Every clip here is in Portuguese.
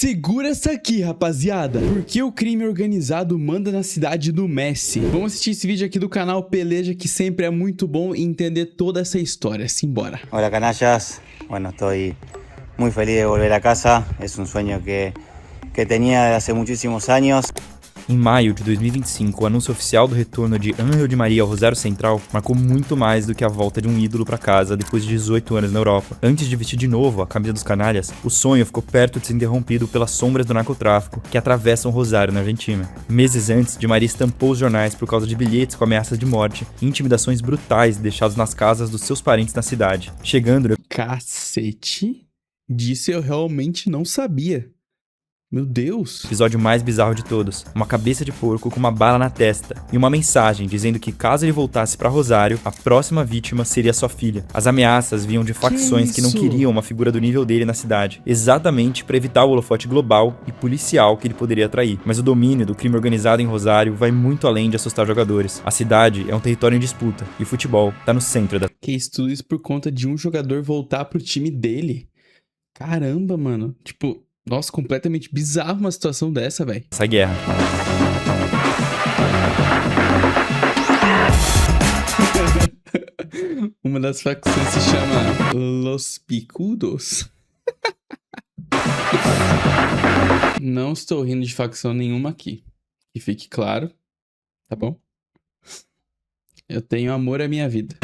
Segura essa aqui, rapaziada. Por que o crime organizado manda na cidade do Messi? Vamos assistir esse vídeo aqui do canal Peleja, que sempre é muito bom entender toda essa história. Simbora. Hola canallas, bueno, estoy muy feliz de volver a casa, es un sueño que tenía de hace muchísimos años. Em maio de 2025, o anúncio oficial do retorno de Ángel Di Maria ao Rosário Central marcou muito mais do que a volta de um ídolo para casa depois de 18 anos na Europa. Antes de vestir de novo a camisa dos canalhas, o sonho ficou perto de ser interrompido pelas sombras do narcotráfico que atravessam o Rosário na Argentina. Meses antes, Di Maria estampou os jornais por causa de bilhetes com ameaças de morte e intimidações brutais deixados nas casas dos seus parentes na cidade. Chegando... Cacete? Disso eu realmente não sabia. Meu Deus. Episódio mais bizarro de todos. Uma cabeça de porco com uma bala na testa. E uma mensagem dizendo que caso ele voltasse pra Rosário, a próxima vítima seria sua filha. As ameaças vinham de facções que não queriam uma figura do nível dele na cidade. Exatamente para evitar o holofote global e policial que ele poderia atrair. Mas o domínio do crime organizado em Rosário vai muito além de assustar jogadores. A cidade é um território em disputa. E o futebol tá no centro da... Que isso, tudo isso por conta de um jogador voltar pro time dele. Caramba, mano. Tipo... Nossa, completamente bizarro uma situação dessa, velho. Essa guerra. Uma das facções se chama Los Picudos. Não estou rindo de facção nenhuma aqui. Que fique claro, tá bom? Eu tenho amor à minha vida.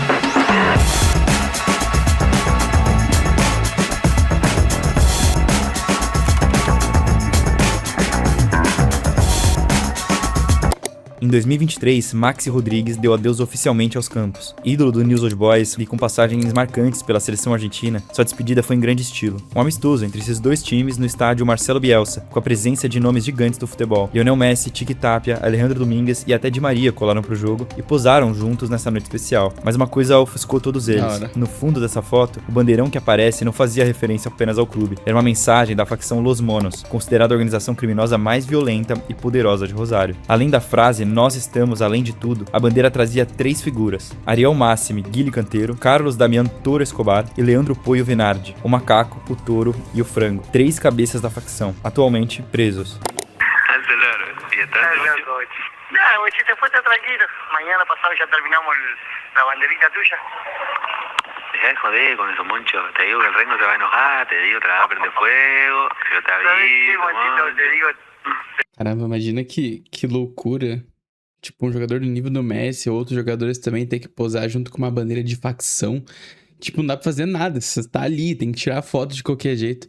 Em 2023, Maxi Rodrigues deu adeus oficialmente aos campos. Ídolo do News Old Boys e com passagens marcantes pela seleção argentina, sua despedida foi em grande estilo. Um amistoso entre esses dois times no estádio Marcelo Bielsa, com a presença de nomes gigantes do futebol. Lionel Messi, Tiki Tapia, Alejandro Domingues e até Di Maria colaram pro jogo e posaram juntos nessa noite especial. Mas uma coisa ofuscou todos eles. No fundo dessa foto, o bandeirão que aparece não fazia referência apenas ao clube. Era uma mensagem da facção Los Monos, considerada a organização criminosa mais violenta e poderosa de Rosário. Além da frase "Nós estamos além de tudo", a bandeira trazia 3 figuras: Ariel Massimi, Guile Canteiro, Carlos Damian Toro Escobar e Leandro Poio Venardi, o macaco, o touro e o frango. 3 cabeças da facção, atualmente presos. Nada, güey, si te fuiste tranquilo, mañana pasado ya terminamos la banderita tuya. Dejá de joder con esos monchos, te digo que el Rengo te va a enojar, te digo te va a prender fuego, yo te aviso, Te digo... Caramba, imagina que loucura. Tipo, um jogador do nível do Messi, outros jogadores também ter que posar junto com uma bandeira de facção. Tipo, não dá pra fazer nada. Você tá ali, tem que tirar foto de qualquer jeito.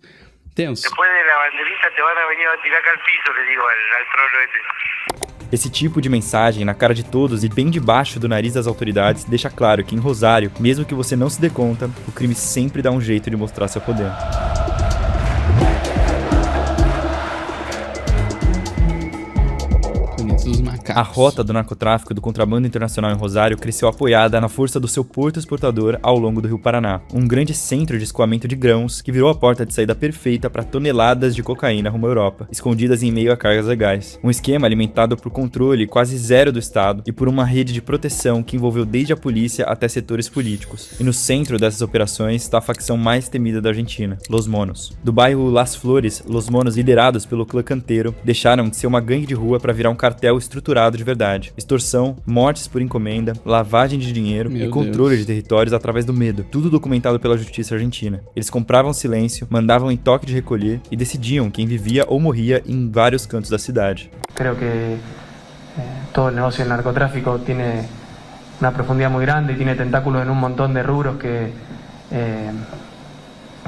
Tenso. Después de la banderita te van a venir a tirar acá al piso, le digo al trono ese. Esse tipo de mensagem na cara de todos e bem debaixo do nariz das autoridades deixa claro que em Rosário, mesmo que você não se dê conta, o crime sempre dá um jeito de mostrar seu poder. A rota do narcotráfico e do contrabando internacional em Rosário cresceu apoiada na força do seu porto exportador ao longo do Rio Paraná, um grande centro de escoamento de grãos que virou a porta de saída perfeita para toneladas de cocaína rumo à Europa, escondidas em meio a cargas legais. Um esquema alimentado por controle quase zero do Estado e por uma rede de proteção que envolveu desde a polícia até setores políticos. E no centro dessas operações está a facção mais temida da Argentina, Los Monos. Do bairro Las Flores, Los Monos, liderados pelo clã Canteiro, deixaram de ser uma gangue de rua para virar um cartel estruturado de verdade. Extorsão, mortes por encomenda, lavagem de dinheiro e controle de territórios através do medo. Tudo documentado pela justiça argentina. Eles compravam silêncio, mandavam em toque de recolher e decidiam quem vivia ou morria em vários cantos da cidade. Creo que todo el negocio del narcotráfico tiene una profundidad muy grande y tiene tentáculos en un montón de rubros que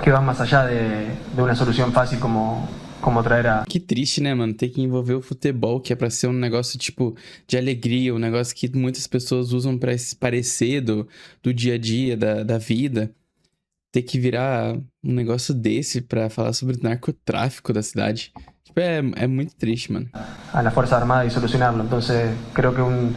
van más allá de una solución fácil como traer a... Que triste, né, mano? Ter que envolver o futebol, que é pra ser um negócio, tipo, de alegria, um negócio que muitas pessoas usam pra se parecer do dia a dia, da vida. Ter que virar um negócio desse pra falar sobre o narcotráfico da cidade. Tipo, é muito triste, mano. A la Fuerza Armada y solucionarlo. Entonces, creo que un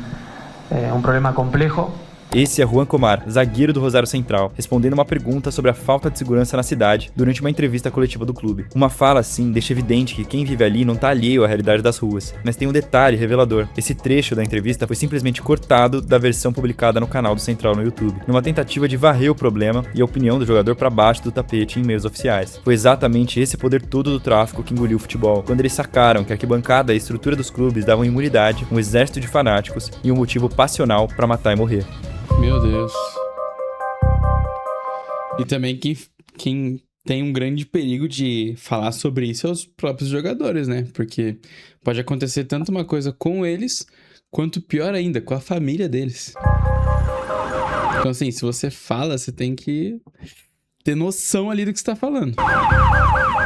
problema complejo Esse é Juan Comar, zagueiro do Rosário Central, respondendo uma pergunta sobre a falta de segurança na cidade durante uma entrevista coletiva do clube. Uma fala assim deixa evidente que quem vive ali não tá alheio à realidade das ruas, mas tem um detalhe revelador. Esse trecho da entrevista foi simplesmente cortado da versão publicada no canal do Central no YouTube, numa tentativa de varrer o problema e a opinião do jogador para baixo do tapete em meios oficiais. Foi exatamente esse poder todo do tráfico que engoliu o futebol, quando eles sacaram que a arquibancada e a estrutura dos clubes davam imunidade, um exército de fanáticos e um motivo passional para matar e morrer. Meu Deus. E também quem tem um grande perigo de falar sobre isso é os próprios jogadores, né? Porque pode acontecer tanto uma coisa com eles, quanto pior ainda, com a família deles. Então, assim, se você fala, você tem que ter noção ali do que você tá falando.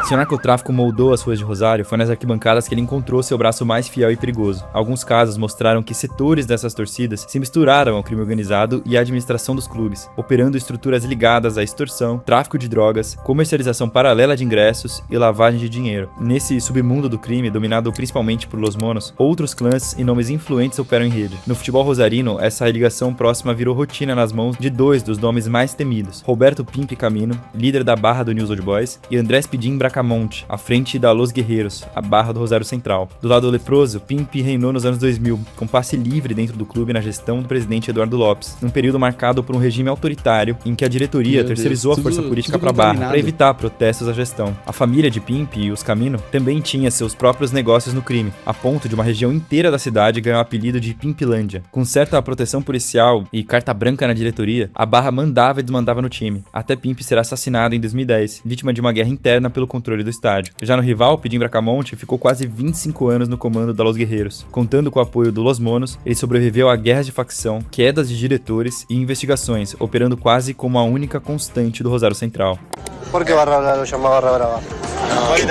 Se o narcotráfico moldou as ruas de Rosário, foi nas arquibancadas que ele encontrou seu braço mais fiel e perigoso. Alguns casos mostraram que setores dessas torcidas se misturaram ao crime organizado e à administração dos clubes, operando estruturas ligadas à extorsão, tráfico de drogas, comercialização paralela de ingressos e lavagem de dinheiro. Nesse submundo do crime, dominado principalmente por Los Monos, outros clãs e nomes influentes operam em rede. No futebol rosarino, essa ligação próxima virou rotina nas mãos de dois dos nomes mais temidos, Roberto Pimpe Camino, líder da barra do News Old Boys, e Andrés Pidim Bracamonte, à frente da Los Guerreiros, a barra do Rosário Central. Do lado leproso, Pimpe reinou nos anos 2000, com passe livre dentro do clube na gestão do presidente Eduardo Lopes, num período marcado por um regime autoritário em que a diretoria terceirizou a força política para a barra para evitar protestos à gestão. A família de Pimpe e os Camino também tinha seus próprios negócios no crime, a ponto de uma região inteira da cidade ganhar o apelido de Pimpilândia. Com certa proteção policial e carta branca na diretoria, a barra mandava e desmandava no time, até Pimpe ser assassinado em 2010, vítima de uma guerra interna pelo controle do estádio. Já no rival, Pidim Bracamonte ficou quase 25 anos no comando da Los Guerreiros. Contando com o apoio do Los Monos, ele sobreviveu a guerras de facção, quedas de diretores e investigações, operando quase como a única constante do Rosário Central. ¿Por qué Barra Brava lo llama Barra Brava?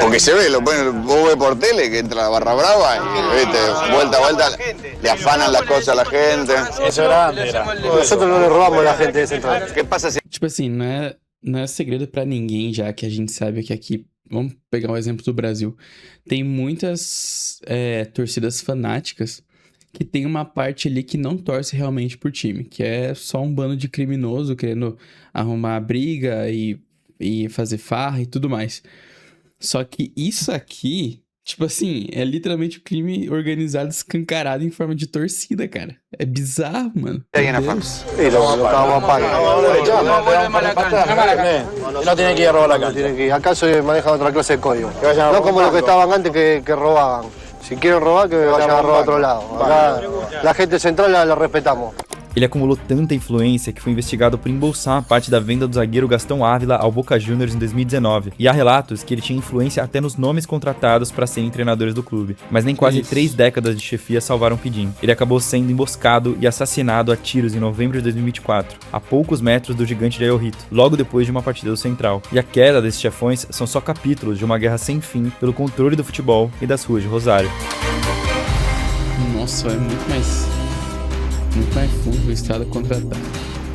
Porque se ve, vos ves por tele que entra la Barra Brava y viste, vuelta a vuelta, le afanan las cosas a la gente. Eso era antes. Nosotros no le robamos a la gente de Central. ¿Qué pasa si Tipo assim, não é segredo pra ninguém, já que a gente sabe que aqui, vamos pegar um exemplo do Brasil, tem muitas torcidas fanáticas que tem uma parte ali que não torce realmente por time, que é só um bando de criminoso querendo arrumar briga e fazer farra e tudo mais. Só que isso aqui, tipo assim, é literalmente o crime organizado escancarado em forma de torcida, cara. É bizarro, mano. Meu Deus. Sí, lo estábamos a pagar. No tienen que ir a robar acá. Tienen que ir. Acá se maneja otra clase de código. No como los que estaban antes que robaban. Si quieren robar, que vayan a robar a otro lado. Acá la gente central la respetamos. Ele acumulou tanta influência que foi investigado por embolsar parte da venda do zagueiro Gastão Ávila ao Boca Juniors em 2019. E há relatos que ele tinha influência até nos nomes contratados para serem treinadores do clube. Mas nem quase 3 décadas de chefia salvaram Pidim. Ele acabou sendo emboscado e assassinado a tiros em novembro de 2024, a poucos metros do gigante de Ayorrito, logo depois de uma partida do Central. E a queda desses chefões são só capítulos de uma guerra sem fim pelo controle do futebol e das ruas de Rosário. Nossa, é muito mais fundo o Estado contratar.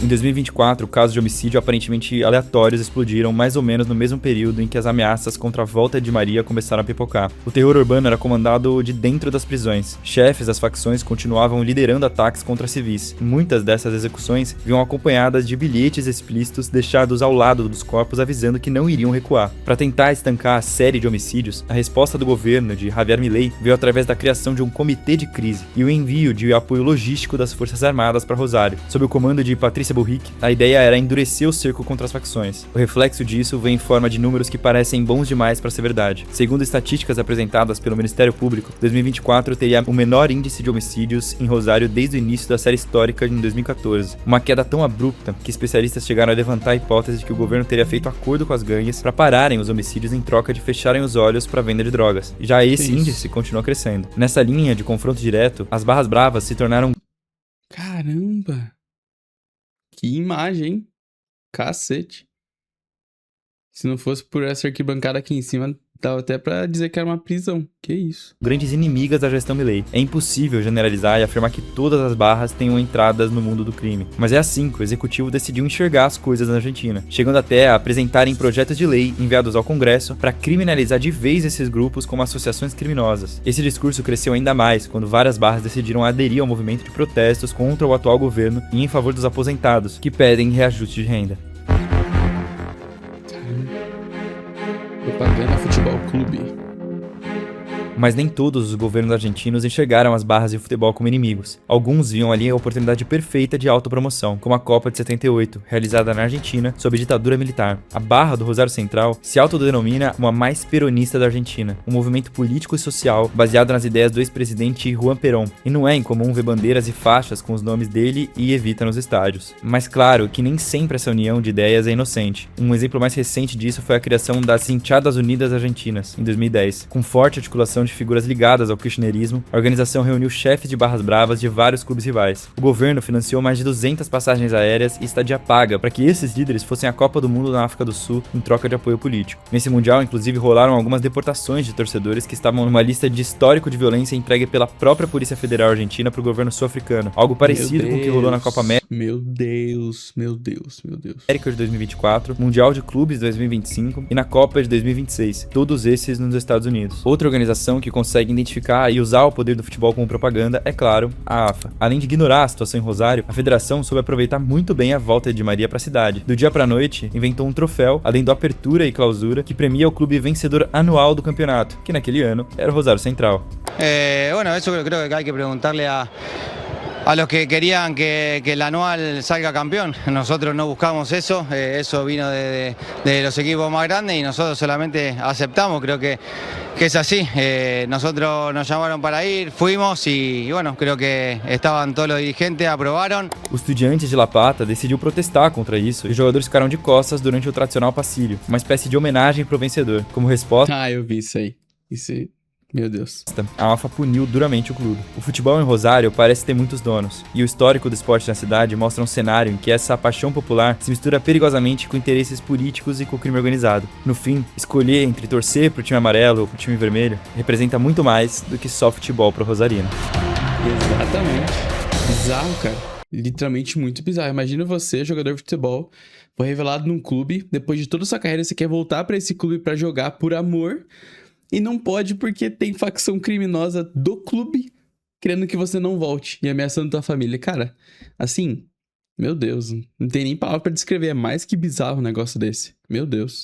Em 2024, casos de homicídio aparentemente aleatórios explodiram mais ou menos no mesmo período em que as ameaças contra a volta de Maria começaram a pipocar. O terror urbano era comandado de dentro das prisões. Chefes das facções continuavam liderando ataques contra civis. Muitas dessas execuções vinham acompanhadas de bilhetes explícitos deixados ao lado dos corpos avisando que não iriam recuar. Para tentar estancar a série de homicídios, a resposta do governo de Javier Milei veio através da criação de um comitê de crise e o envio de apoio logístico das Forças Armadas para Rosário. Sob o comando de Patrícia Burric, a ideia era endurecer o cerco contra as facções. O reflexo disso vem em forma de números que parecem bons demais para ser verdade. Segundo estatísticas apresentadas pelo Ministério Público, 2024 teria o menor índice de homicídios em Rosário desde o início da série histórica em 2014. Uma queda tão abrupta que especialistas chegaram a levantar a hipótese de que o governo teria feito acordo com as gangues para pararem os homicídios em troca de fecharem os olhos para a venda de drogas. Já esse índice continua crescendo. Nessa linha de confronto direto, as barras bravas se tornaram... Caramba! Que imagem, hein? Cacete. Se não fosse por essa arquibancada aqui em cima, dava até pra dizer que era uma prisão. Que isso. Grandes inimigas da gestão Milei. É impossível generalizar e afirmar que todas as barras tenham entradas no mundo do crime. Mas é assim que o executivo decidiu enxergar as coisas na Argentina, chegando até a apresentarem projetos de lei enviados ao Congresso para criminalizar de vez esses grupos como associações criminosas. Esse discurso cresceu ainda mais quando várias barras decidiram aderir ao movimento de protestos contra o atual governo e em favor dos aposentados, que pedem reajuste de renda. Propaganda Futebol Clube. Mas nem todos os governos argentinos enxergaram as barras de futebol como inimigos. Alguns viam ali a oportunidade perfeita de autopromoção, como a Copa de 78, realizada na Argentina sob ditadura militar. A barra do Rosário Central se autodenomina uma mais peronista da Argentina, um movimento político e social baseado nas ideias do ex-presidente Juan Perón, e não é incomum ver bandeiras e faixas com os nomes dele e Evita nos estádios. Mas claro que nem sempre essa união de ideias é inocente. Um exemplo mais recente disso foi a criação das Hinchadas Unidas Argentinas, em 2010, com forte articulação de figuras ligadas ao kirchnerismo. A organização reuniu chefes de barras bravas de vários clubes rivais. O governo financiou mais de 200 passagens aéreas e estadia paga para que esses líderes fossem à Copa do Mundo na África do Sul em troca de apoio político. Nesse mundial, inclusive, rolaram algumas deportações de torcedores que estavam numa lista de histórico de violência entregue pela própria Polícia Federal Argentina para o governo sul-africano, algo parecido com o que rolou na Copa América. Meu Deus. América de 2024, Mundial de Clubes de 2025 e na Copa de 2026, todos esses nos Estados Unidos. Outra organização que consegue identificar e usar o poder do futebol como propaganda é, claro, a AFA. Além de ignorar a situação em Rosário, a federação soube aproveitar muito bem a volta de Di Maria para a cidade. Do dia pra noite, inventou um troféu, além do Apertura e Clausura, que premia o clube vencedor anual do campeonato, que naquele ano era o Rosário Central. Bueno, eso creo que hay que preguntarle a los que querían que el anual salga campeón. Nosotros no buscamos eso, eso vino de los equipos más grandes y nosotros solamente aceptamos, creo que es así. Nosotros nos llamaron para ir, fuimos y bueno, creo que estaban todos los dirigentes, aprobaron. O Estudiantes de La Plata decidiu protestar contra isso e os jogadores ficaram de costas durante o tradicional passilho, uma espécie de homenagem pro vencedor. Como resposta, Eu vi isso aí. Meu Deus. A AFA puniu duramente o clube. O futebol em Rosário parece ter muitos donos, e o histórico do esporte na cidade mostra um cenário em que essa paixão popular se mistura perigosamente com interesses políticos e com o crime organizado. No fim, escolher entre torcer pro time amarelo ou pro time vermelho representa muito mais do que só futebol pro rosarino. Exatamente. Bizarro, cara. Literalmente muito bizarro. Imagina você, jogador de futebol, foi revelado num clube, depois de toda a sua carreira você quer voltar pra esse clube pra jogar por amor, e não pode porque tem facção criminosa do clube querendo que você não volte e ameaçando tua família. Cara, assim, meu Deus, não tem nem palavra pra descrever. É mais que bizarro um negócio desse. Meu Deus.